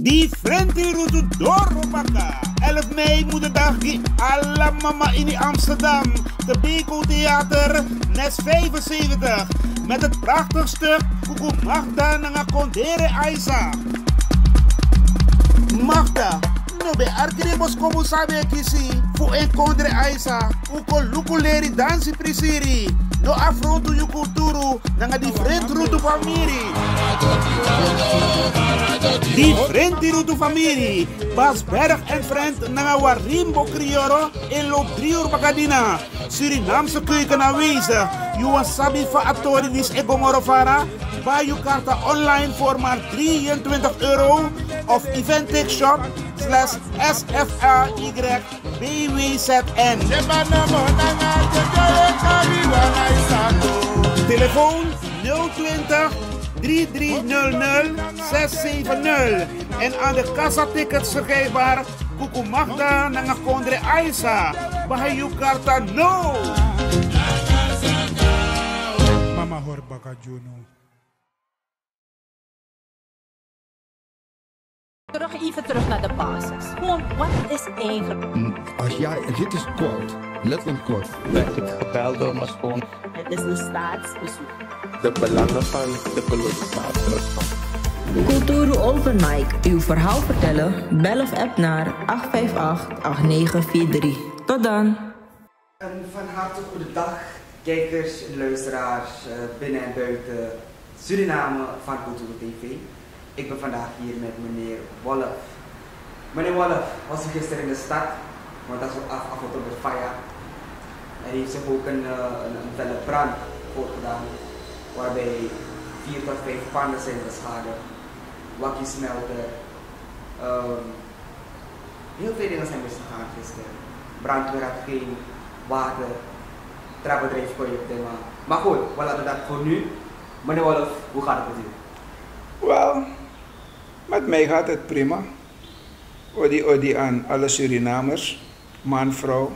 Die Frenti Rutu Dorobaka. 11 mei moederdag die alla mama in Amsterdam. De Beko Theater, Nes 75. Met het prachtig stuk Kuku Magda Nanga Kondere Aisa. Magda, no be arkirebos komu sabe kisi. Fu en Kondere Aisa. Uko lukuleri dansi prisiri. No afrontu yu kulturu. Nanga di Frenti Rutu famiri. Die Frenti Rutu familie, Bas Berg en Friend na Warimbo Crioro in loop 3 uur Bakadina. Surinaamse keuken aanwezig. Je wasabi van Atori dis Egomorofara. Buy je kaarten online voor maar €23 of eventixshop/SFRYBWZN. Telefoon 020 3300 670 en aan de kassa-tickets verkrijgbaar Kuku Magda Nanga Kondre Aisa. Bahayu Karta no! Mama Horbaka Juno. Even terug naar de basis. Gewoon, wat is eigenlijk? Als jij, dit is kort, letterlijk kort. Werd ik gebeld door mijn schoon. Het is een staatsbezoek. De belangen van de kolonisator. Kulturu Open Mic. Uw verhaal vertellen? Bel of app naar 858-8943. Tot dan. Een van harte goede dag, kijkers en luisteraars binnen en buiten Suriname van Kulturu TV. Ik ben vandaag hier met meneer Wolf. Meneer Wolf was gisteren in de stad, want dat is af op de faya. Er heeft zich ook een felle brand voorgedaan, waarbij 4 tot 5 panden zijn beschadigd. Wakkie smelten. Heel veel dingen zijn misgegaan gisteren. Brandweer had geen water, trapbedrijf kon je op thema. Maar goed, we laten dat voor nu. Meneer Wolf, hoe gaat het met u? Wel, met mij gaat het prima. Odi aan alle Surinamers, man, vrouw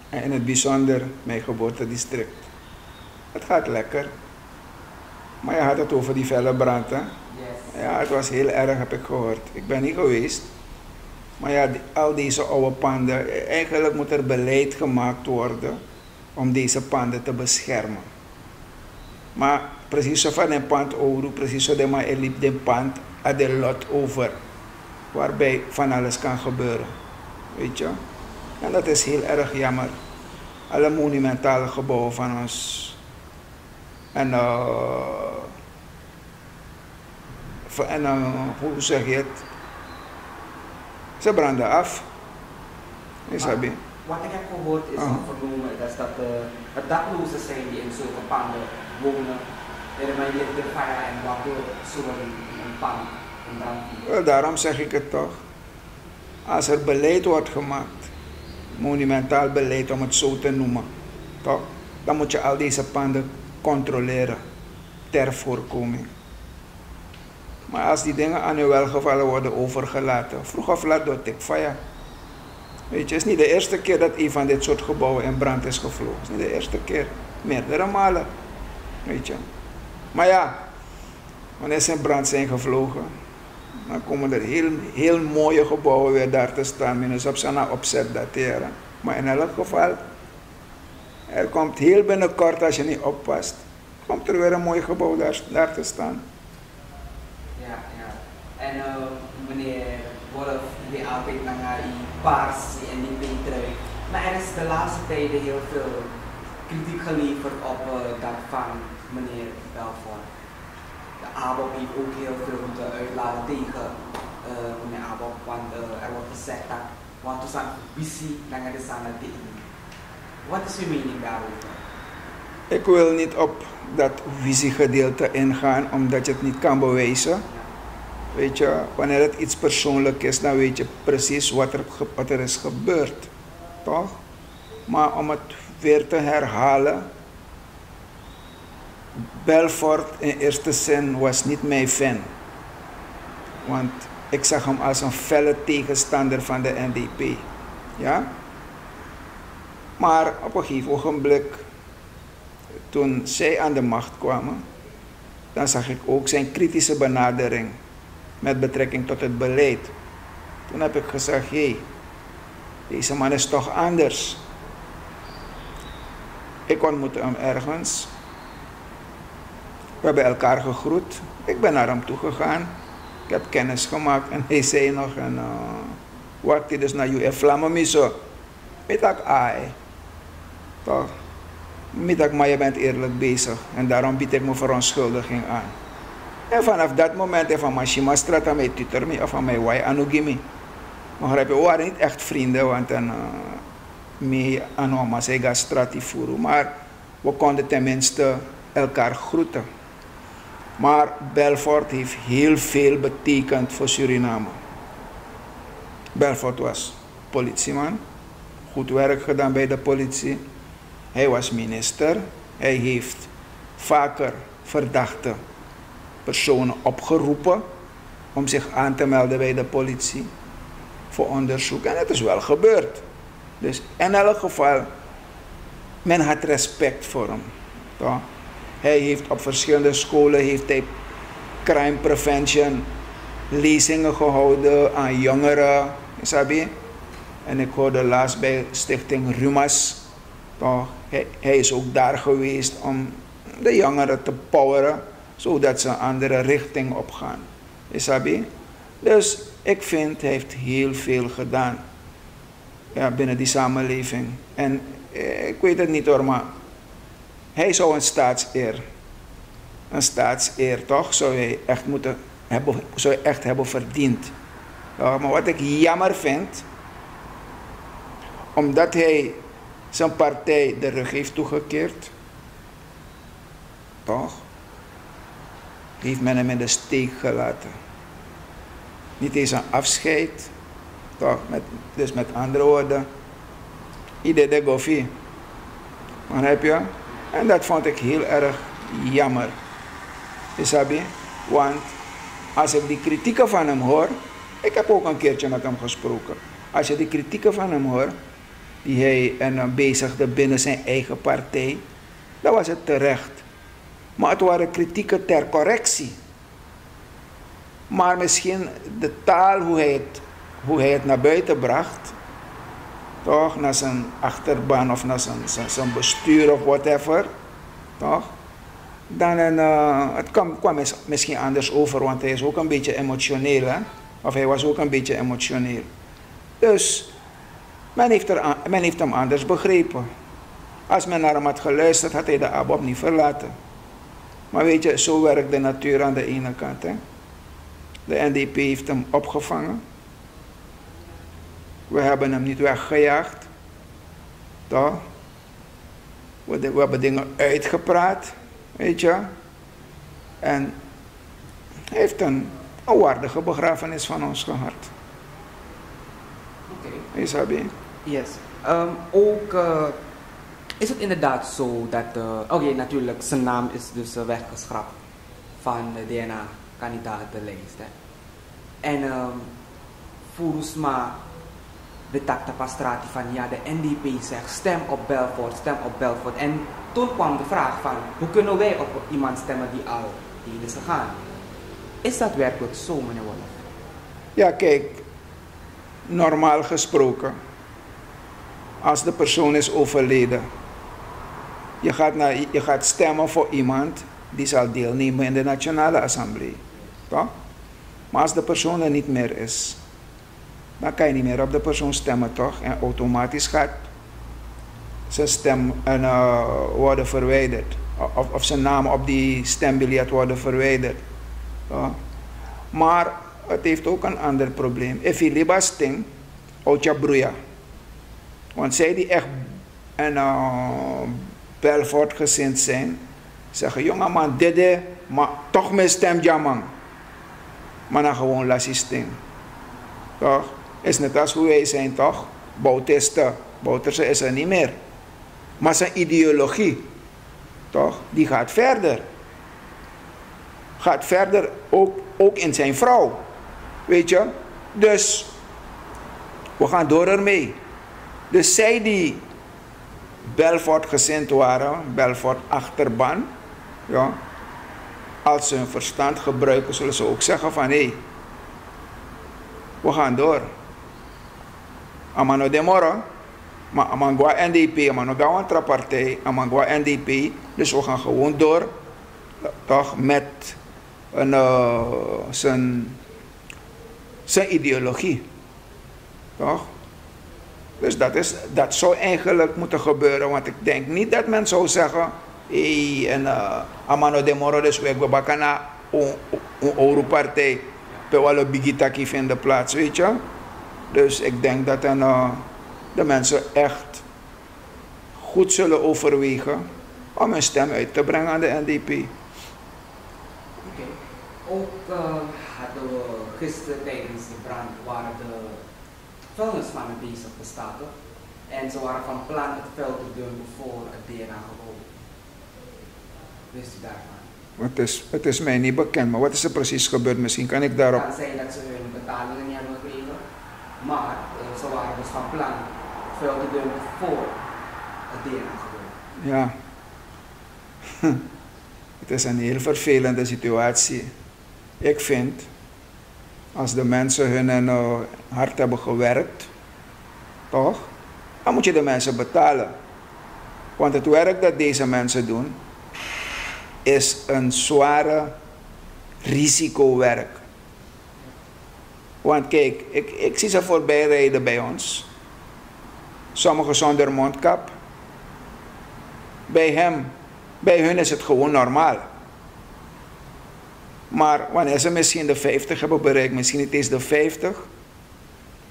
en in het bijzonder mijn geboortedistrict. Het gaat lekker. Maar je had het over die felle brand, hè? Yes. Ja, het was heel erg, heb ik gehoord. Ik ben niet geweest. Maar ja, al deze oude panden, eigenlijk moet er beleid gemaakt worden om deze panden te beschermen. Maar precies zo van een pand over, precies zo de maar liep de pand aan de lot over, waarbij van alles kan gebeuren. Weet je? En dat is heel erg jammer. Alle monumentale gebouwen van ons. En hoe zeg je het? Ze branden af. Wat ik heb gehoord is vernomen is dat het daklozen zijn die in zulke panden wonen. En dan ligt de fire en waardoor zo'n pand in brand. Wel, daarom zeg ik het toch. Als er beleid wordt gemaakt, monumentaal beleid om het zo te noemen, toch? Dan moet je al deze panden controleren ter voorkoming. Maar als die dingen aan uw welgevallen worden overgelaten, vroeg of laat doet ik fire. Weet je, het is niet de eerste keer dat een van dit soort gebouwen in brand is gevlogen. Het is niet de eerste keer, meerdere malen. Weet je. Maar ja, wanneer ze in brand zijn gevlogen, dan komen er heel mooie gebouwen weer daar te staan. Minus op zijn opzet dateren. Maar in elk geval, er komt heel binnenkort, als je niet oppast, komt er weer een mooi gebouw daar te staan. Ja. En meneer Wolf, die arbeid naar die paars en die pintrui. Maar er is de laatste tijden heel veel kritiek geleverd op dat van meneer Belfort. De ABOP heeft ook heel veel moeten uitlaten tegen meneer ABOP, want er wordt gezegd dat want we zijn busy naar de sana tegen. Wat is uw mening daarover? Ik wil niet op dat visiegedeelte ingaan, omdat je het niet kan bewijzen. Weet je, wanneer het iets persoonlijk is, dan weet je precies wat er is gebeurd. Toch? Maar om het weer te herhalen, Belfort in eerste zin was niet mijn fan. Want ik zag hem als een felle tegenstander van de NDP. Ja? Maar op een gegeven ogenblik, toen zij aan de macht kwamen, dan zag ik ook zijn kritische benadering met betrekking tot het beleid. Toen heb ik gezegd, hé, deze man is toch anders. Ik ontmoette hem ergens. We hebben elkaar gegroet. Ik ben naar hem toe gegaan. Ik heb kennis gemaakt en hij zei nog, wat dit is naar jou, vlammen me zo. Met dat ai. Toch? Met dat, maar je bent eerlijk bezig. En daarom bied ik me verontschuldiging aan. En vanaf dat moment heeft van Mashima Straat aan mij tutor me of aan mij wai anugimi. Maar we waren niet echt vrienden, want me en oma zei strati voeren. Maar we konden tenminste elkaar groeten. Maar Belfort heeft heel veel betekend voor Suriname. Belfort was politieman, goed werk gedaan bij de politie. Hij was minister. Hij heeft vaker verdachte personen opgeroepen om zich aan te melden bij de politie voor onderzoek. En het is wel gebeurd. Dus in elk geval, men had respect voor hem. Toch? Hij heeft op verschillende scholen crime prevention lezingen gehouden aan jongeren. Sabi? En ik hoorde laatst bij Stichting Rumas. Toch? Hij is ook daar geweest om de jongeren te poweren, zodat ze een andere richting opgaan. Sabi? Dus ik vind hij heeft heel veel gedaan, ja, binnen die samenleving. En ik weet het niet hoor, maar hij zou een staatseer toch, zou hij echt hebben verdiend. Ja, maar wat ik jammer vind, omdat hij zijn partij de rug heeft toegekeerd, toch, heeft men hem in de steek gelaten. Niet eens een afscheid, toch, dus met andere woorden, iedereen de goffie. Begrijp je? En dat vond ik heel erg jammer. Isabi, want als ik die kritieken van hem hoor, ik heb ook een keertje met hem gesproken. Als je die kritieken van hem hoort, die hij bezigde binnen zijn eigen partij, dan was het terecht. Maar het waren kritieken ter correctie. Maar misschien de taal, hoe hij het naar buiten bracht, toch, naar zijn achterban of naar zijn bestuur of whatever, toch, dan het kwam misschien anders over, want hij is ook een beetje emotioneel, hè? Of hij was ook een beetje emotioneel. Dus men heeft hem anders begrepen. Als men naar hem had geluisterd, had hij de ABOP niet verlaten. Maar weet je, zo werkt de natuur aan de ene kant. Hè? De NDP heeft hem opgevangen. We hebben hem niet weggejaagd. Toch? We hebben dingen uitgepraat. Weet je. En hij heeft een waardige begrafenis van ons gehad. Oké. Isabi? Yes. Ook is het inderdaad zo dat, oké, natuurlijk, zijn naam is dus weggeschrapt van de DNA-kandidatenlijst. En volgens mij de takta pastrati van ja, de NDP zegt stem op Belfort, stem op Belfort. En toen kwam de vraag van hoe kunnen wij op iemand stemmen die al is gegaan? Is dat werkelijk zo, meneer Wolff? Ja, kijk, normaal gesproken, als de persoon is overleden, je gaat stemmen voor iemand die zal deelnemen in de Nationale Assemblée. Toch? Maar als de persoon er niet meer is, dan kan je niet meer op de persoon stemmen, toch? En automatisch gaat zijn stem worden verwijderd. Of zijn naam op die stembiljet worden verwijderd. Toch? Maar het heeft ook een ander probleem. If je libasting, oudja broeia. Want zij die echt Belfort gezind zijn, zeggen, jongeman, dede, maar toch mijn stem jammer. Maar dan gewoon lassisting. Toch? Is net als hoe wij zijn, toch? Bautisten. Bouterse is er niet meer. Maar zijn ideologie, toch? Die gaat verder. Gaat verder ook in zijn vrouw. Weet je? Dus, we gaan door ermee. Dus zij die Belfort gezind waren, Belfort achterban, ja, als ze hun verstand gebruiken, zullen ze ook zeggen van hé, We gaan door. Amano demora, maar amangwa NDP, amano gawan partij, amangwa NDP. Dus we gaan gewoon door, toch, met zijn ideologie. Toch? Dus dat zou eigenlijk moeten gebeuren, want ik denk niet dat men zou zeggen, amano demora, dus we bakana een partij, per alle bigitaki vinden plaats, weet je. Dus ik denk dat de mensen echt goed zullen overwegen om hun stem uit te brengen aan de NDP. Oké. Ook hadden we gisteren tijdens de brand waren de vuilnismannen bezig te staken. En ze waren van plan het veld te dumpen voor het DNA-gebouw. Wist u daarvan? Het is mij niet bekend, maar wat is er precies gebeurd? Misschien kan ik daarop... Het kan zijn dat ze hun betalingen niet hebben gekregen, maar ze waren dus van plan het veld te dumpen voor het DNA-gebouw. Ja. Het is een heel vervelende situatie. Ik vind, als de mensen hun hard hebben gewerkt, toch? Dan moet je de mensen betalen. Want het werk dat deze mensen doen, is een zware risicowerk. Want kijk, ik zie ze voorbij rijden bij ons. Sommigen zonder mondkap. Bij hun is het gewoon normaal. Maar wanneer ze misschien de 50 hebben bereikt, misschien niet eens de 50,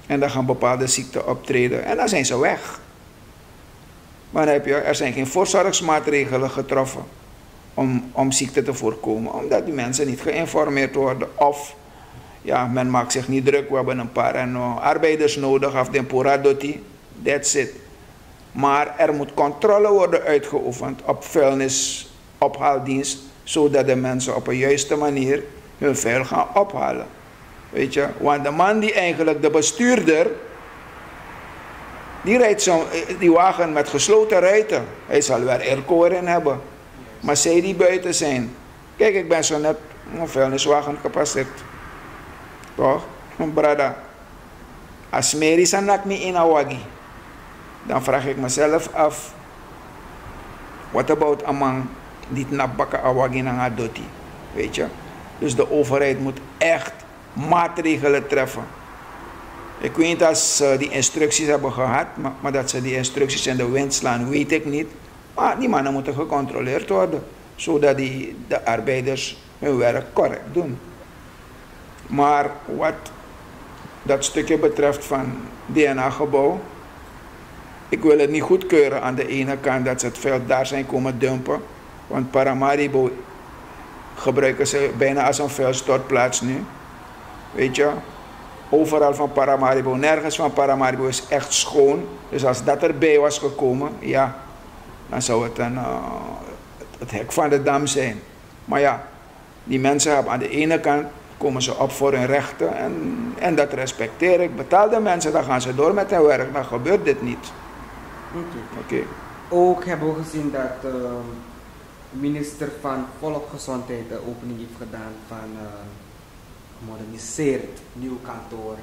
en dan gaan bepaalde ziekten optreden en dan zijn ze weg. Maar dan heb je, er zijn geen voorzorgsmaatregelen getroffen om ziekte te voorkomen, omdat die mensen niet geïnformeerd worden of ja, men maakt zich niet druk, we hebben een paar arbeiders nodig af den pura doti, that's it. Maar er moet controle worden uitgeoefend op vuilnisophaaldienst, zodat de mensen op een juiste manier hun vuil gaan ophalen. Weet je, want de man die eigenlijk, de bestuurder, die rijdt die wagen met gesloten ruiten. Hij zal weer airco erin hebben. Maar zij die buiten zijn, kijk, ik ben zo net een vuilniswagen gepasseerd. Toch? Mijn brada. Als Mary sanak niet in Awagi, dan vraag ik mezelf af, what about among die nabakken Awagi na doti? Weet je? Dus de overheid moet echt maatregelen treffen. Ik weet niet als ze die instructies hebben gehad, maar dat ze die instructies in de wind slaan, weet ik niet. Maar die mannen moeten gecontroleerd worden, zodat de arbeiders hun werk correct doen. Maar wat dat stukje betreft van DNA-gebouw, ik wil het niet goedkeuren aan de ene kant dat ze het veld daar zijn komen dumpen, want Paramaribo gebruiken ze bijna als een vuilstortplaats nu. Weet je, overal van Paramaribo, nergens van Paramaribo is echt schoon. Dus als dat erbij was gekomen, ja, dan zou het het hek van de dam zijn. Maar ja, die mensen hebben aan de ene kant, komen ze op voor hun rechten en dat respecteer ik. Betaal de mensen, dan gaan ze door met hun werk, dan gebeurt dit niet. Oké. Ook hebben we gezien dat de minister van Volksgezondheid de opening heeft gedaan van gemoderniseerd nieuw kantoor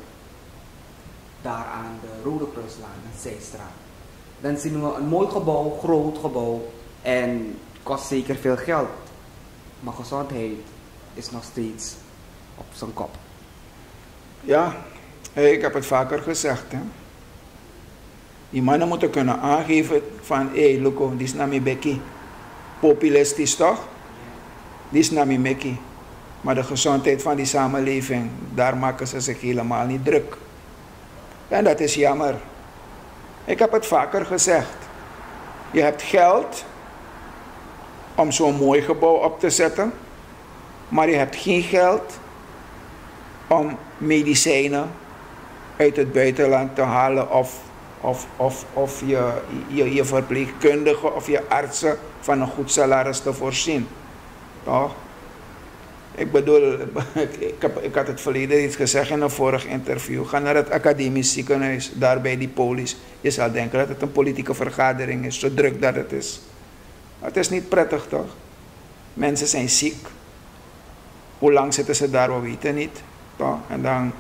daar aan de Rode Kruislaan, de Zijstraat. Dan zien we een mooi gebouw, groot gebouw en kost zeker veel geld. Maar gezondheid is nog steeds op zijn kop. Ja, ik heb het vaker gezegd. Hè. Die mannen moeten kunnen aangeven van, hé, Luko, dit is naar mijn bekkie. Populistisch toch? Dit is naar mijn bekkie. Maar de gezondheid van die samenleving, daar maken ze zich helemaal niet druk. En dat is jammer. Ik heb het vaker gezegd. Je hebt geld om zo'n mooi gebouw op te zetten, maar je hebt geen geld om medicijnen uit het buitenland te halen of je verpleegkundigen of je artsen van een goed salaris te voorzien. Toch? Ik bedoel, ik had het verleden iets gezegd in een vorig interview. Ga naar het academisch ziekenhuis, daar bij die polis. Je zal denken dat het een politieke vergadering is, zo druk dat het is. Het is niet prettig, toch? Mensen zijn ziek. Hoe lang zitten ze daar, we weten niet. Toch? En dan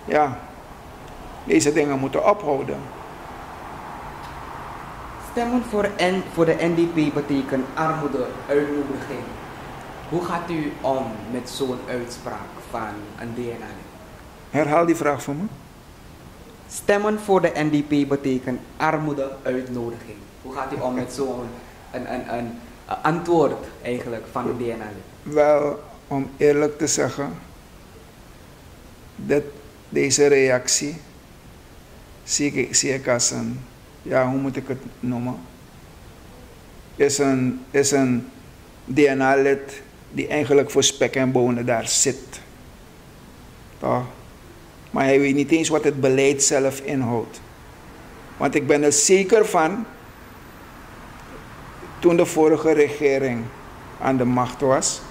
Ja, deze dingen moeten ophouden. Stemmen voor de NDP betekent armoede, uitnodiging. Hoe gaat u om met zo'n uitspraak van een DNA? Herhaal die vraag voor me. Stemmen voor de NDP betekent armoede, uitnodiging. Hoe gaat u om met zo'n een antwoord eigenlijk van de DNA? Wel, om eerlijk te zeggen, deze reactie zie ik als een, ja, hoe moet ik het noemen? Is een DNA-lid die eigenlijk voor spek en bonen daar zit. Toch? Maar hij weet niet eens wat het beleid zelf inhoudt. Want ik ben er zeker van, toen de vorige regering aan de macht was,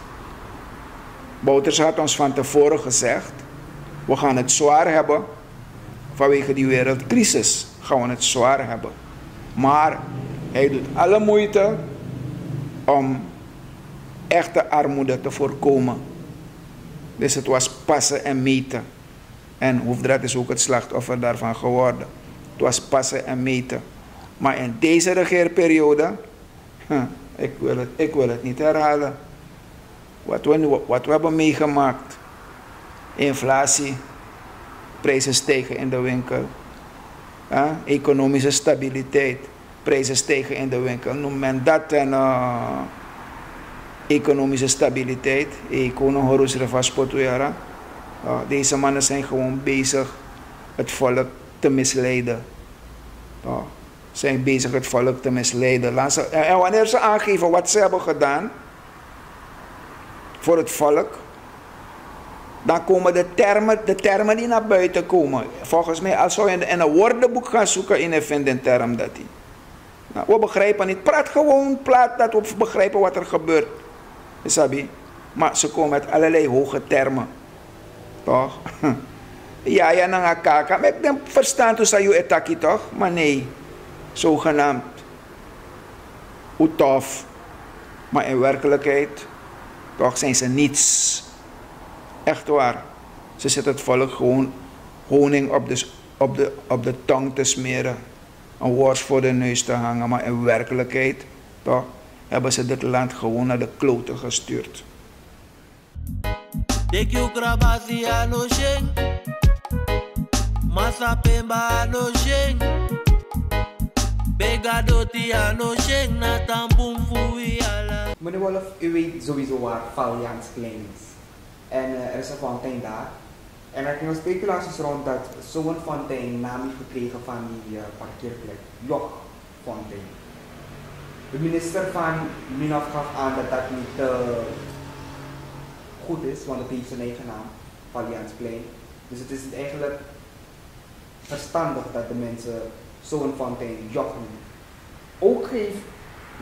Bouters had ons van tevoren gezegd, we gaan het zwaar hebben, vanwege die wereldcrisis gaan we het zwaar hebben. Maar hij doet alle moeite om echte armoede te voorkomen. Dus het was passen en meten. En Hoefdraad is ook het slachtoffer daarvan geworden. Het was passen en meten. Maar in deze regeerperiode, ik wil het niet herhalen. Wat we hebben meegemaakt. Inflatie, prijzen stijgen in de winkel. Economische stabiliteit, prijzen stijgen in de winkel. Noem men dat een economische stabiliteit. Deze mannen zijn gewoon bezig het volk te misleiden. Zijn bezig het volk te misleiden. En wanneer ze aangeven wat ze hebben gedaan voor het volk, dan komen de termen die naar buiten komen. Volgens mij, als zou je in een woordenboek gaan zoeken in een term dat die. Nou, we begrijpen niet. Praat gewoon, dat we begrijpen wat er gebeurt. Isabi. Maar ze komen met allerlei hoge termen. Toch? Ja, nanga kaka. Maar ik denk, verstaan toen je etaki toch? Maar nee, zogenaamd. Hoe tof. Maar in werkelijkheid, toch zijn ze niets. Echt waar. Ze zetten het volk gewoon honing op de tong te smeren. Een worst voor de neus te hangen. Maar in werkelijkheid, toch, hebben ze dit land gewoon naar de kloten gestuurd. Dekyo krabasi ano sheng, masa pemba ano sheng, begadoti ano sheng, na tampum fui ala. Meneer Wolf, u weet sowieso waar Valjansplein is. En er is een fontein daar. En er gingen speculaties rond dat zo'n fontein naam heeft gekregen van die parkeerplek, Jokfontein. De minister van Minaf gaf aan dat dat niet goed is, want het heeft zijn eigen naam, Valjansplein. Dus het is eigenlijk verstandig dat de mensen zo'n fontein Jok noemen. Ook geeft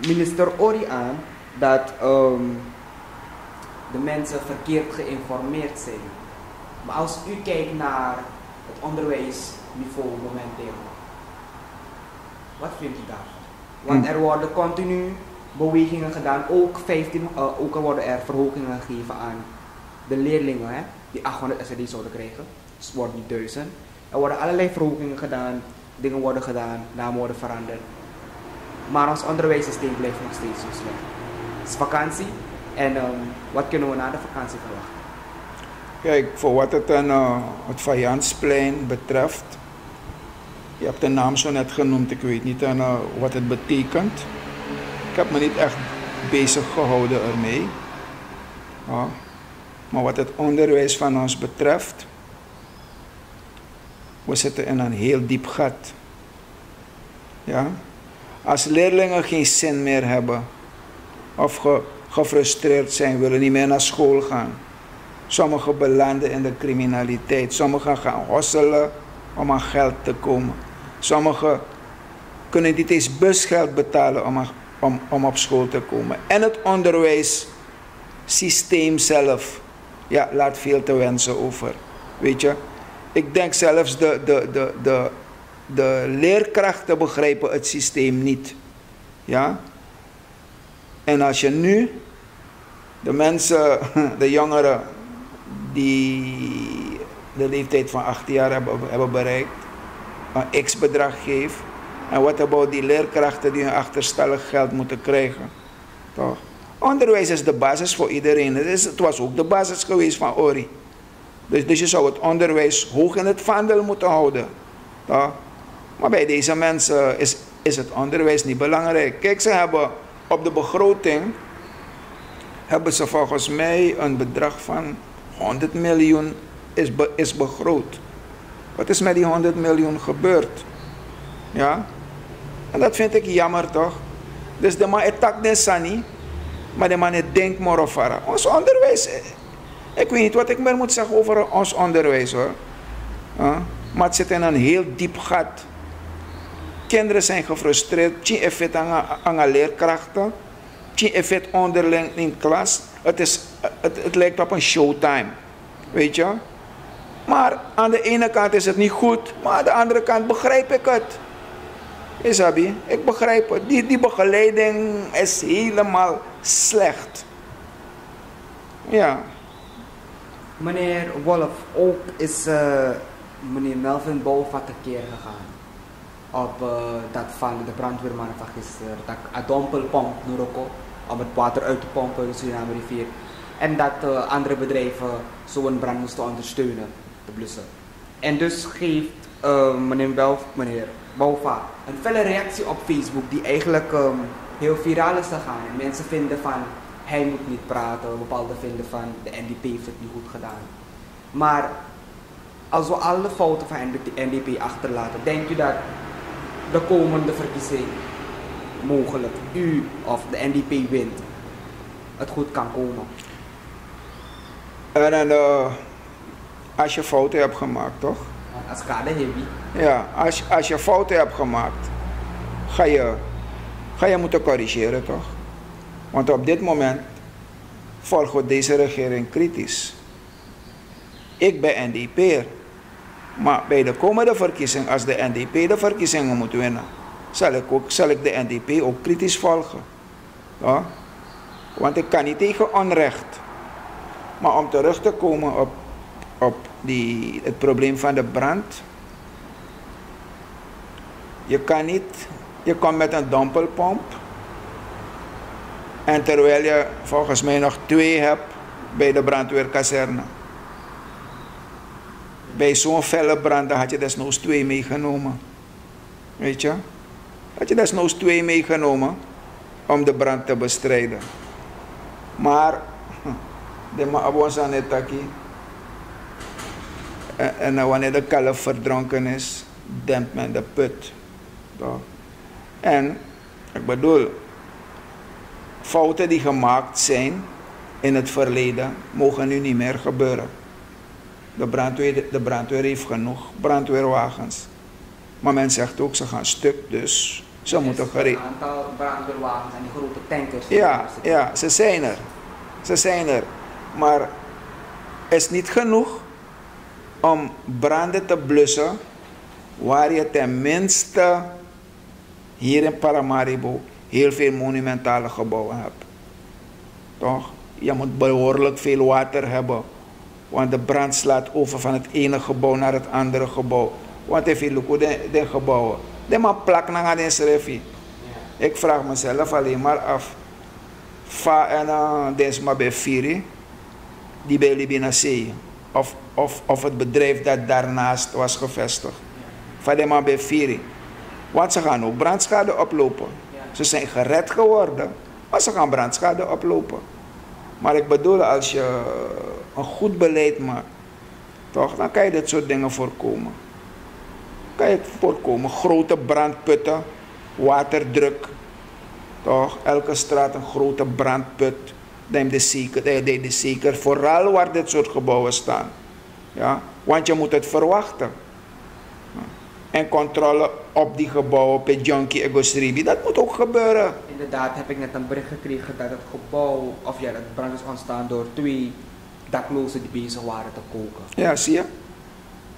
minister Ori aan dat de mensen verkeerd geïnformeerd zijn. Maar als u kijkt naar het onderwijsniveau momenteel, wat vindt u daarvan? Want er worden continu bewegingen gedaan, ook al worden er verhogingen gegeven aan de leerlingen, hè, die 800 SRD zouden krijgen. Dus het wordt niet 1000. Er worden allerlei verhogingen gedaan, dingen worden gedaan, namen worden veranderd. Maar ons onderwijssysteem blijft nog steeds zo slecht. Het is vakantie en wat kunnen we na de vakantie verwachten? Kijk, voor wat het Valjansplein betreft, je hebt de naam zo net genoemd, ik weet niet wat het betekent. Ik heb me niet echt bezig gehouden ermee. Ja. Maar wat het onderwijs van ons betreft, we zitten in een heel diep gat. Ja? Als leerlingen geen zin meer hebben of gefrustreerd zijn, willen niet meer naar school gaan. Sommigen belanden in de criminaliteit. Sommigen gaan hosselen om aan geld te komen. Sommigen kunnen niet eens busgeld betalen om op school te komen. En het onderwijssysteem zelf, ja, laat veel te wensen over. Weet je, ik denk zelfs de leerkrachten begrijpen het systeem niet. Ja? En als je nu de mensen, de jongeren die de leeftijd van 18 jaar hebben bereikt, een x-bedrag geeft. En wat about die leerkrachten die een achterstallig geld moeten krijgen? Toch? Onderwijs is de basis voor iedereen. Het was ook de basis geweest van Ori. Dus je zou het onderwijs hoog in het vaandel moeten houden. Toch? Maar bij deze mensen is het onderwijs niet belangrijk. Kijk, ze hebben op de begroting, hebben ze volgens mij een bedrag van 100 miljoen is begroot. Wat is met die 100 miljoen gebeurd? Ja? En dat vind ik jammer toch? Dus de man etak den sani, maar de man denkt morofara. Ons onderwijs, ik weet niet wat ik meer moet zeggen over ons onderwijs hoor. Maar het zit in een heel diep gat. Kinderen zijn gefrustreerd, tien effect aan leerkrachten, tien effect onderling in klas. Het lijkt op een showtime, weet je. Maar aan de ene kant is het niet goed, maar aan de andere kant begrijp ik het. Isabi, ik begrijp het. Die begeleiding is helemaal slecht. Ja. Meneer Wolf, ook is meneer Melvin Bouwva tekeer gegaan. Op dat van de brandweermannen van gisteren. Dat een dompelpomp Noroko, om het water uit te pompen in de Suriname rivier. En dat andere bedrijven zo'n brand moesten ondersteunen, te blussen. En dus geeft meneer Bouwva een felle reactie op Facebook die eigenlijk heel viraal is gegaan. En mensen vinden van hij moet niet praten, bepaalden vinden van de NDP heeft het niet goed gedaan. Maar als we alle fouten van de NDP achterlaten, denkt u dat de komende verkiezing mogelijk u of de NDP wint, het goed kan komen? En als je fouten hebt gemaakt, toch? Als schade heavy. Ja, als je fouten hebt gemaakt, ga je moeten corrigeren, toch? Want op dit moment volgen we deze regering kritisch. Ik ben NDP'er. Maar bij de komende verkiezing, als de NDP de verkiezingen moet winnen, zal ik de NDP ook kritisch volgen. Ja? Want ik kan niet tegen onrecht. Maar om terug te komen op het probleem van de brand. Je komt met een dompelpomp. En terwijl je volgens mij nog 2 hebt bij de brandweerkazerne. Bij zo'n felle brand had je desnoods 2 meegenomen. Weet je? Had je desnoods 2 meegenomen om de brand te bestrijden. Maar de maabons aan het taki. En wanneer de kalf verdronken is, dempt men de put. Toch? En ik bedoel, fouten die gemaakt zijn in het verleden mogen nu niet meer gebeuren. De brandweer heeft genoeg brandweerwagens. Maar men zegt ook, ze gaan stuk, dus ze moeten gereed. Een aantal brandweerwagens en die grote tankers. Ja, ze zijn er. Ze zijn er. Maar het is niet genoeg om branden te blussen waar je tenminste hier in Paramaribo heel veel monumentale gebouwen hebt. Toch? Je moet behoorlijk veel water hebben. Want de brand slaat over van het ene gebouw naar het andere gebouw. Want if je lukt de gebouwen. De man plak naar de schrijfie. Ik vraag mezelf alleen maar af. Fa en desma bij Firi. Die bij Libina Zee. Of het bedrijf dat daarnaast was gevestigd. Van de man bij Firi. Want ze gaan ook brandschade oplopen. Ze zijn gered geworden. Maar ze gaan brandschade oplopen. Maar ik bedoel, als je een goed beleid maakt, toch, dan kan je dit soort dingen voorkomen. Kan je het voorkomen. Grote brandputten, waterdruk. Toch? Elke straat een grote brandput. Dat is zeker. Vooral waar dit soort gebouwen staan. Ja? Want je moet het verwachten. En controle op die gebouwen, op het Jonkie Egosribi, dat moet ook gebeuren. Inderdaad, heb ik net een bericht gekregen dat het gebouw, of ja, dat brand is ontstaan door 2 daklozen die bezig waren te koken. Ja, zie je?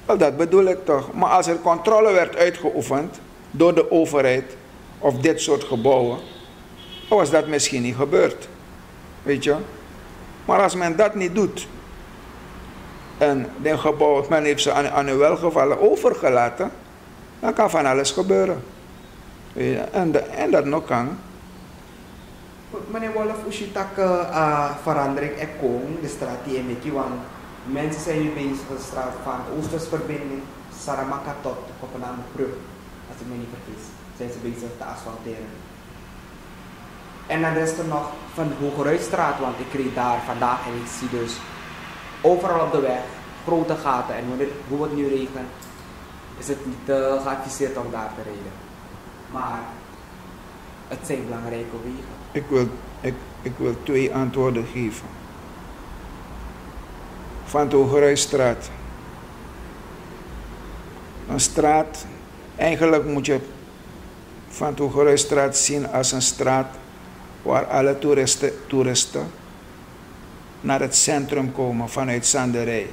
Wel, dat bedoel ik toch. Maar als er controle werd uitgeoefend door de overheid op dit soort gebouwen, dan was dat misschien niet gebeurd. Weet je? Maar als men dat niet doet, een ding gebouwd, men heeft ze aan uw welgevallen overgelaten, dan kan van alles gebeuren. En dat nog kan. Meneer Wolf, hoe ziet dat verandering er komt, de straat die in Mekki, want mensen zijn nu bezig de straat van Oostersverbinding, Saramaka tot Kopenhagenbrug, als ik me niet vergis, zijn ze bezig te asfalteren. En dan is er nog van de Hogeruitstraat, want ik reed daar vandaag en ik zie dus overal op de weg grote gaten. En hoe het nu regent, is het niet geadviseerd om daar te rijden. Maar het zijn belangrijke wegen. Ik wil 2 antwoorden geven. Van de Hogeruitstraat. Een straat, eigenlijk moet je van de Hogeruitstraat zien als een straat waar alle toeristen naar het centrum komen vanuit Zanderij.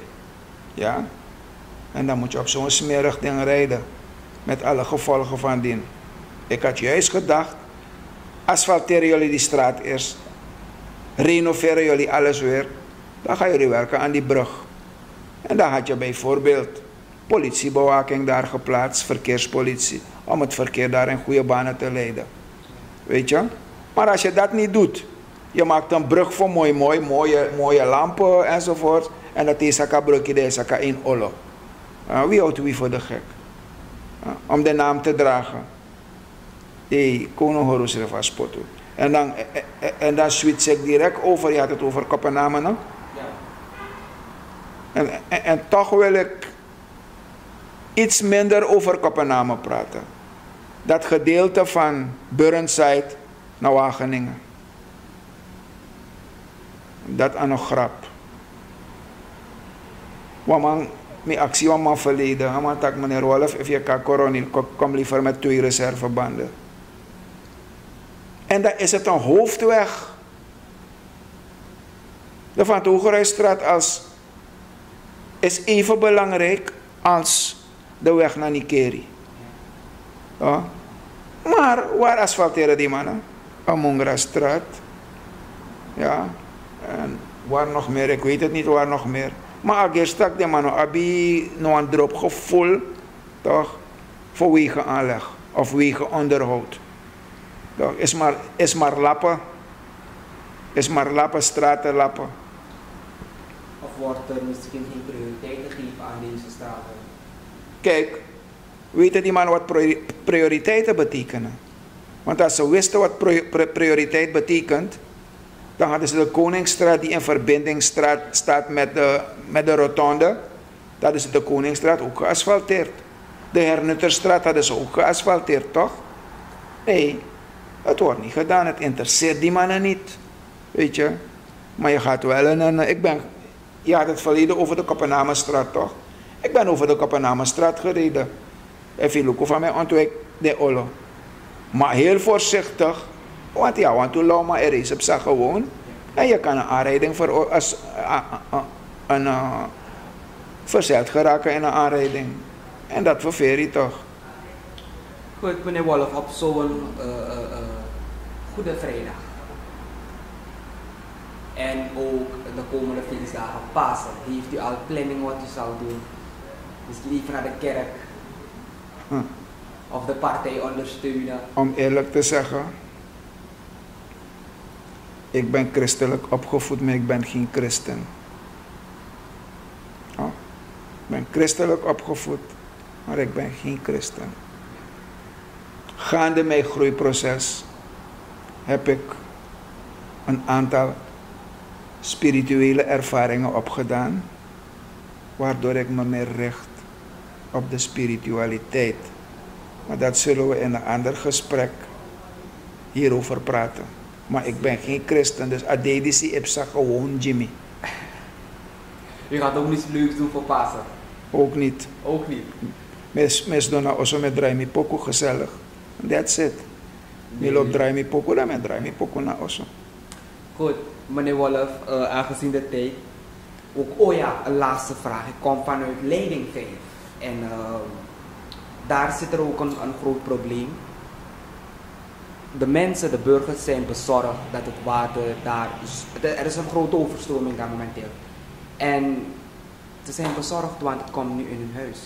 Ja? En dan moet je op zo'n smerig ding rijden, met alle gevolgen van dien. Ik had juist gedacht, asfalteren jullie die straat eerst, renoveren jullie alles weer, dan gaan jullie werken aan die brug. En dan had je bijvoorbeeld politiebewaking daar geplaatst, verkeerspolitie, om het verkeer daar in goede banen te leiden. Weet je? Maar als je dat niet doet, je maakt een brug voor mooie lampen enzovoort, en dat is een brugje, dat is een olo. Wie houdt wie voor de gek? Om de naam te dragen. Koning Horus Revaspoto. En dan switch ik direct over, je had het over Kopenhagen, no? Ja. En toch wil ik iets minder over Kopenhagen praten. Dat gedeelte van Burnside naar Wageningen. Dat aan een grap. Want mijn actie was mijn verleden. Want ik meneer Wolf, if je kan coronel, kom liever met 2 reservebanden. En dan is het een hoofdweg. De Van de Hogeruitstraat is even belangrijk als de weg naar Nikeri. Ja. Maar waar asfalteren die mannen? Amongrastraat. Ja. En waar nog meer? Ik weet het niet waar nog meer. Maar eerst die mannen hebben nog een drop gevoel, toch? Voor wegenaanleg of wegenonderhoud. Toch? Is maar lappen. Is maar lappen, straten lappen. Of wordt er misschien geen prioriteit gegeven aan deze straten? Kijk, weten die mannen wat prioriteiten betekenen? Want als ze wisten wat prioriteit betekent, dan hadden ze de Koningsstraat die in verbinding staat met de rotonde. Dat is de Koningsstraat ook geasfalteerd. De Hernutterstraat hadden ze ook geasfalteerd, toch? Nee, het wordt niet gedaan. Het interesseert die mannen niet. Weet je? Maar je gaat wel je had het verleden over de Kopenhagenstraat, toch? Ik ben over de Kopenhagenstraat gereden. En veel van mij ontwijk de Olo. Maar heel voorzichtig. Want ja, want toen lauw maar er is op zich gewoon. En je kan een aanrijding verzeild geraken in een aanrijding. En dat verveer je toch. Goed, meneer Wolf, op zo'n goede vrijdag. En ook de komende feestdagen Pasen. Heeft u al planning wat u zal doen? Misschien even naar de kerk. Of de partij ondersteunen. Om eerlijk te zeggen, ik ben christelijk opgevoed, maar ik ben geen christen. Oh, ik ben christelijk opgevoed, maar ik ben geen christen. Gaande mijn groeiproces heb ik een aantal spirituele ervaringen opgedaan, waardoor ik me meer richt op de spiritualiteit. Maar dat zullen we in een ander gesprek hierover praten. Maar ik ben geen christen, dus adedisi ipsa gewoon Jimmy. U gaat ook niets leuks doen voor Pasen? Ook niet. Ook niet? Mes doen nou zo met draai mi poco gezellig. That's it. Je loopt draai mi poco, dan met draai mi poco naar osso. Goed, meneer Wolf, aangezien de tijd. Ook, een laatste vraag. Ik kom vanuit Leiding 5. En daar zit er ook een groot probleem. De mensen, de burgers zijn bezorgd dat het water daar is. Er is een grote overstroming daar momenteel. En Ze zijn bezorgd, want het komt nu in hun huis.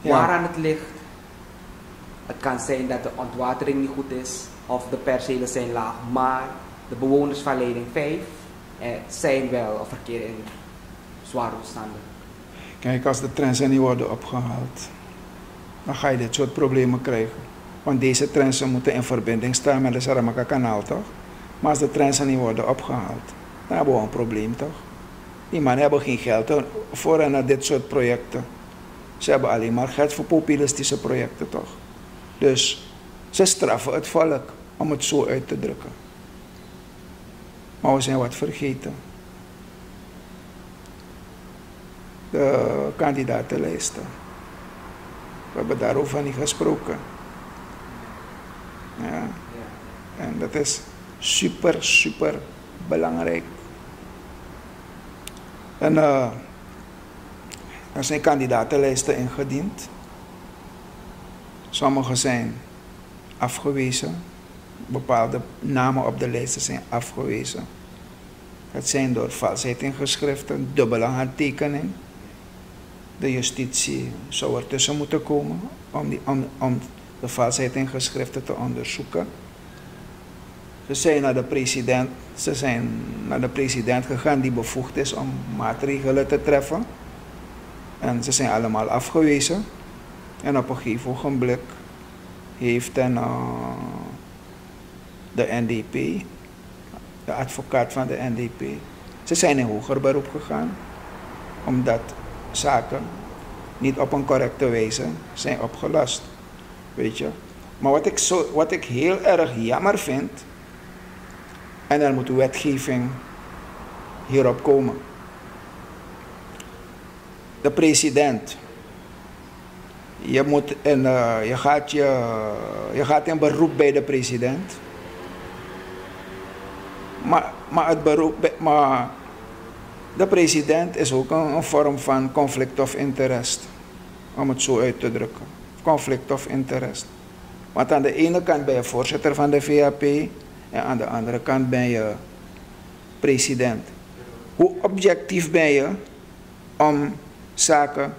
Ja. Waaraan het ligt? Het kan zijn dat de ontwatering niet goed is of de percelen zijn laag, maar de bewoners van leiding 5 zijn wel of verkeren in zware toestanden. Kijk, als de trensen niet worden opgehaald, dan ga je dit soort problemen krijgen. Want deze trensen moeten in verbinding staan met de Saramaka-kanaal, toch? Maar als de trensen niet worden opgehaald, dan hebben we een probleem, toch? Die mannen hebben geen geld voor en naar dit soort projecten. Ze hebben alleen maar geld voor populistische projecten, toch? Dus ze straffen het volk, om het zo uit te drukken. Maar we zijn wat vergeten. De kandidatenlijsten. We hebben daarover niet gesproken. Ja. En dat is super belangrijk. En er zijn kandidatenlijsten ingediend. Sommige zijn afgewezen. Bepaalde namen op de lijsten zijn afgewezen. Het zijn door valsheid in geschriften, dubbele handtekening. De justitie zou ertussen moeten komen om de valsheid in geschriften te onderzoeken. Ze zijn naar de president gegaan die bevoegd is om maatregelen te treffen. En ze zijn allemaal afgewezen. En op een gegeven ogenblik heeft de NDP, de advocaat van de NDP, ze zijn in hoger beroep gegaan, omdat zaken niet op een correcte wijze zijn opgelost. Weet je. Maar wat ik heel erg jammer vind, en er moet wetgeving hierop komen. De president, je gaat in beroep bij de president. Maar de president is ook een vorm van conflict of interest. Om het zo uit te drukken. Conflict of interest. Want aan de ene kant ben je voorzitter van de VAP. En aan de andere kant ben je president. Hoe objectief ben je om zaken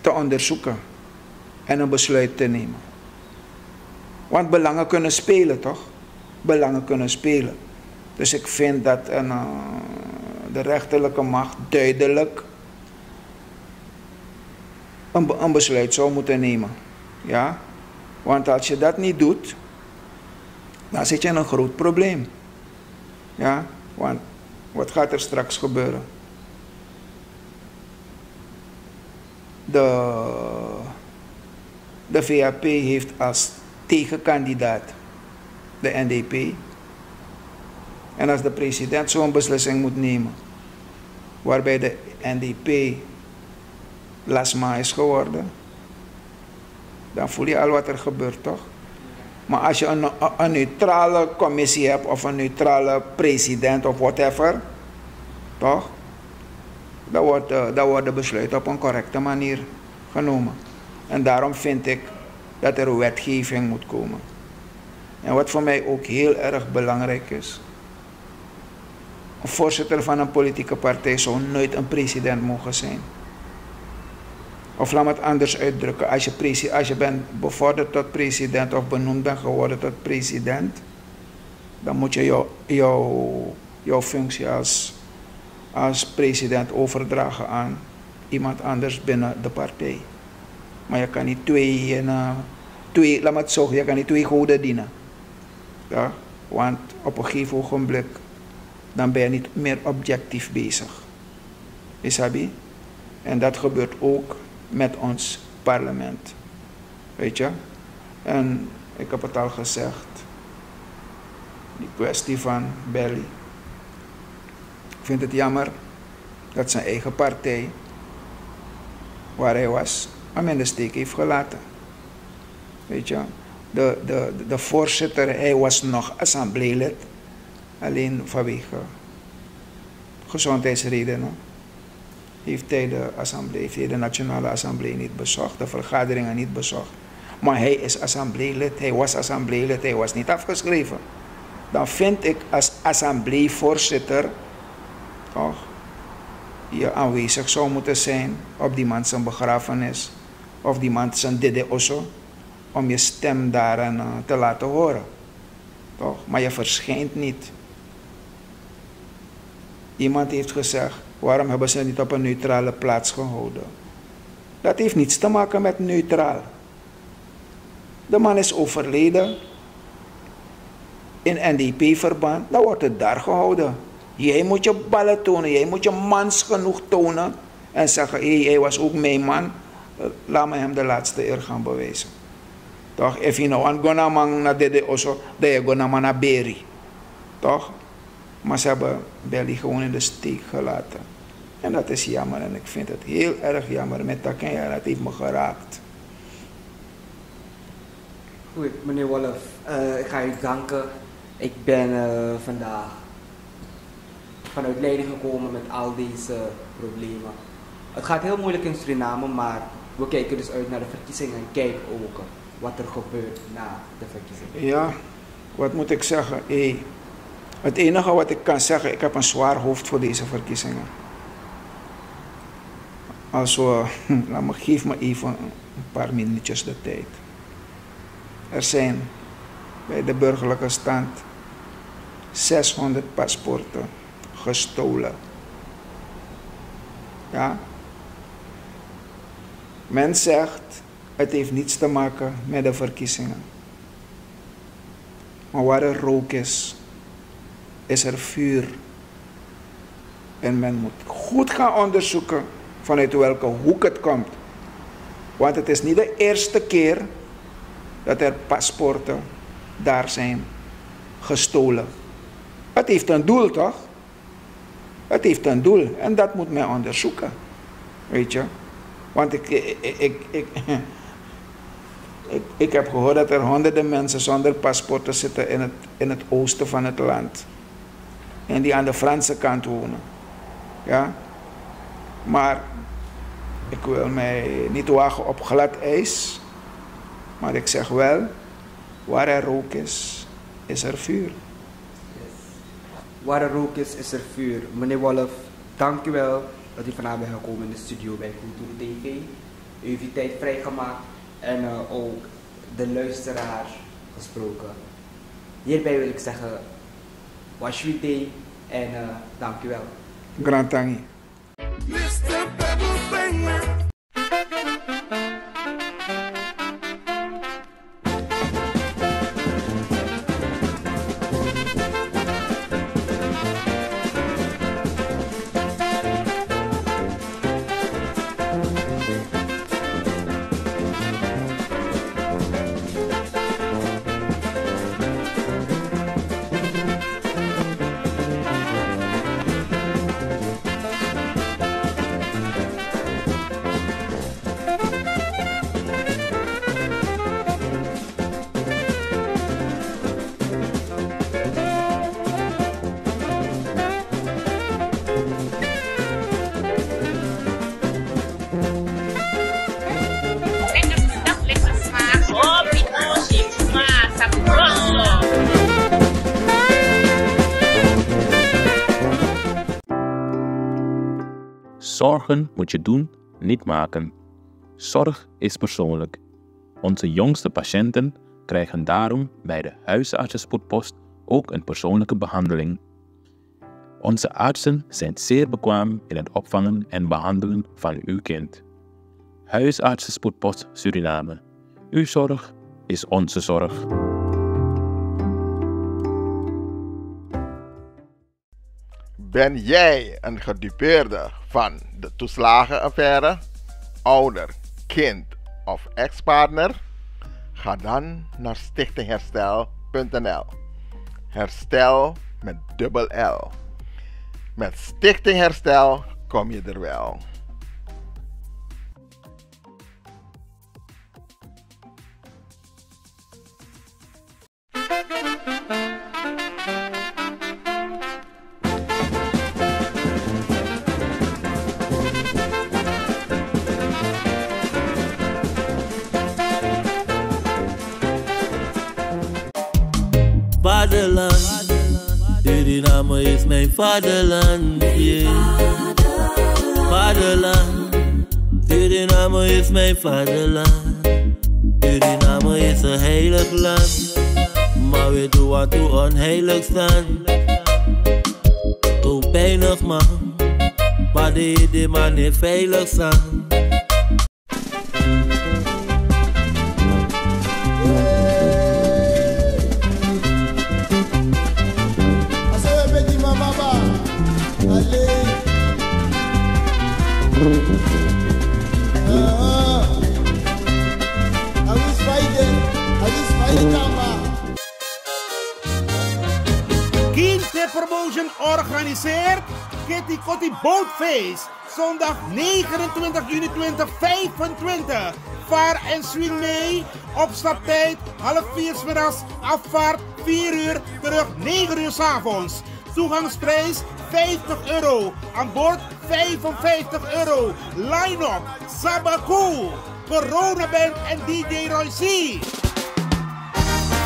te onderzoeken en een besluit te nemen? Want belangen kunnen spelen, toch? Belangen kunnen spelen. Dus ik vind dat de rechterlijke macht duidelijk een besluit zou moeten nemen. Ja? Want als je dat niet doet, dan zit je in een groot probleem. Ja? Want wat gaat er straks gebeuren? De VAP heeft als tegenkandidaat de NDP. En als de president zo'n beslissing moet nemen, waarbij de NDP lasma is geworden, dan voel je al wat er gebeurt, toch? Maar als je een neutrale commissie hebt of een neutrale president of whatever, toch? Dan wordt de besluit op een correcte manier genomen. En daarom vind ik dat er wetgeving moet komen. En wat voor mij ook heel erg belangrijk is, een voorzitter van een politieke partij zou nooit een president mogen zijn. Of laat me het anders uitdrukken. Als je bent bevorderd tot president of benoemd bent geworden tot president, dan moet je jouw functie als president overdragen aan iemand anders binnen de partij. Maar je kan niet twee goden dienen. Ja? Want op een gegeven ogenblik, dan ben je niet meer objectief bezig. Isabi? En dat gebeurt ook met ons parlement. Weet je? En ik heb het al gezegd. Die kwestie van Belly. Ik vind het jammer dat zijn eigen partij, waar hij was, hem in de steek heeft gelaten. Weet je? De voorzitter, hij was nog assembleelid. Alleen vanwege gezondheidsredenen heeft hij de Nationale Assemblée niet bezocht, de vergaderingen niet bezocht. Maar hij is assembleelid, hij was assembleelid, hij was niet afgeschreven. Dan vind ik als assembleevoorzitter, toch, je aanwezig zou moeten zijn op die man zijn begrafenis of die man zijn dede osso, om je stem daaraan te laten horen. Toch? Maar je verschijnt niet. Iemand heeft gezegd, waarom hebben ze niet op een neutrale plaats gehouden? Dat heeft niets te maken met neutraal. De man is overleden in NDP-verband, dan wordt het daar gehouden. Jij moet je ballen tonen, jij moet je mans genoeg tonen en zeggen, hey, hij was ook mijn man, laat me hem de laatste eer gaan bewijzen. Toch? If je nou aan gonamang na dede osso, dan je gonamang na beri. Toch? Maar ze hebben Belly gewoon in de steek gelaten. En dat is jammer en ik vind het heel erg jammer. Met Takenya, dat heeft me geraakt. Goed, meneer Wolff, ik ga u danken. Ik ben vandaag vanuit Leiden gekomen met al deze problemen. Het gaat heel moeilijk in Suriname, maar we kijken dus uit naar de verkiezingen en kijken ook wat er gebeurt na de verkiezingen. Ja, wat moet ik zeggen? Het enige wat ik kan zeggen, ik heb een zwaar hoofd voor deze verkiezingen. Als we, geef me even een paar minuutjes de tijd. Er zijn bij de burgerlijke stand 600 paspoorten gestolen. Ja? Men zegt, het heeft niets te maken met de verkiezingen. Maar waar er rook is, is er vuur. En men moet goed gaan onderzoeken vanuit welke hoek het komt. Want het is niet de eerste keer dat er paspoorten daar zijn gestolen. Het heeft een doel, toch? Het heeft een doel en dat moet men onderzoeken. Weet je? Want ik heb gehoord dat er honderden mensen zonder paspoorten zitten in het oosten van het land. En die aan de Franse kant wonen. Ja? Maar ik wil mij niet wagen op glad ijs. Maar ik zeg wel, waar er rook is, is er vuur. Yes. Waar er rook is er vuur. Meneer Wolff, dank u wel dat u vanavond bent gekomen in de studio bij Cultuur TV. U heeft uw tijd vrijgemaakt en ook de luisteraar gesproken. Hierbij wil ik zeggen, wash your day en dank u wel. Grand Tangi. Zorgen moet je doen, niet maken. Zorg is persoonlijk. Onze jongste patiënten krijgen daarom bij de huisartsenspoedpost ook een persoonlijke behandeling. Onze artsen zijn zeer bekwaam in het opvangen en behandelen van uw kind. Huisartsenspoedpost Suriname. Uw zorg is onze zorg. Ben jij een gedupeerde van de toeslagenaffaire, ouder, kind of ex-partner? Ga dan naar stichtingherstel.nl. Herstel met dubbel L. Met Stichting Herstel kom je er wel. Vaderland, Suriname is mijn vaderland, yeah. vaderland. Suriname is mijn vaderland. Suriname is een heilig land. Maar we doen wat toe onheilig staan. Toe pijnig man. Maar die man niet veilig staan. Kinte Promotion organiseert Kitty Kotti Boatfeest. Zondag 29 juni 2025. Vaar en swing mee. Opstaptijd 3:30 's middags. Afvaart 4 uur. Terug 9 uur 's avonds. Toegangsprijs €50. Aan boord €55. Line-up Sabaku, Corona Band en DJ Roy C.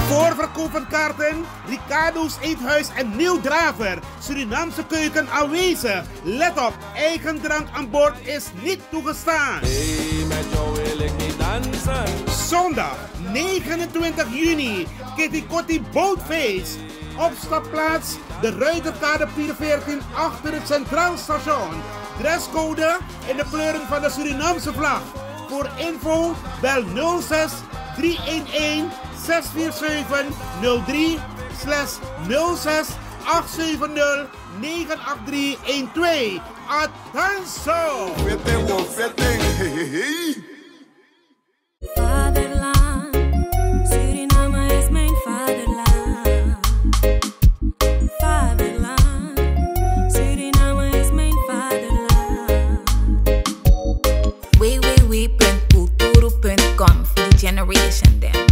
Voorverkoop van kaarten, Ricardo's Eethuis en Nieuw Draver. Surinaamse keuken aanwezig. Let op, eigen drank aan boord is niet toegestaan. Hey, met jou wil ik niet dansen. Zondag 29 juni, Kitty Kotti Boatfeest. Opstapplaats, de Ruiterkade 414 achter het Centraal Station. Dresscode in de kleuren van de Surinaamse vlag. Voor info bel 06 311 647 03/06 870 983 12. Attenzo! Vaderland, Suriname is mijn vaderland. Vaderland, Suriname is mijn vaderland. www.kulturu.com for the generation them.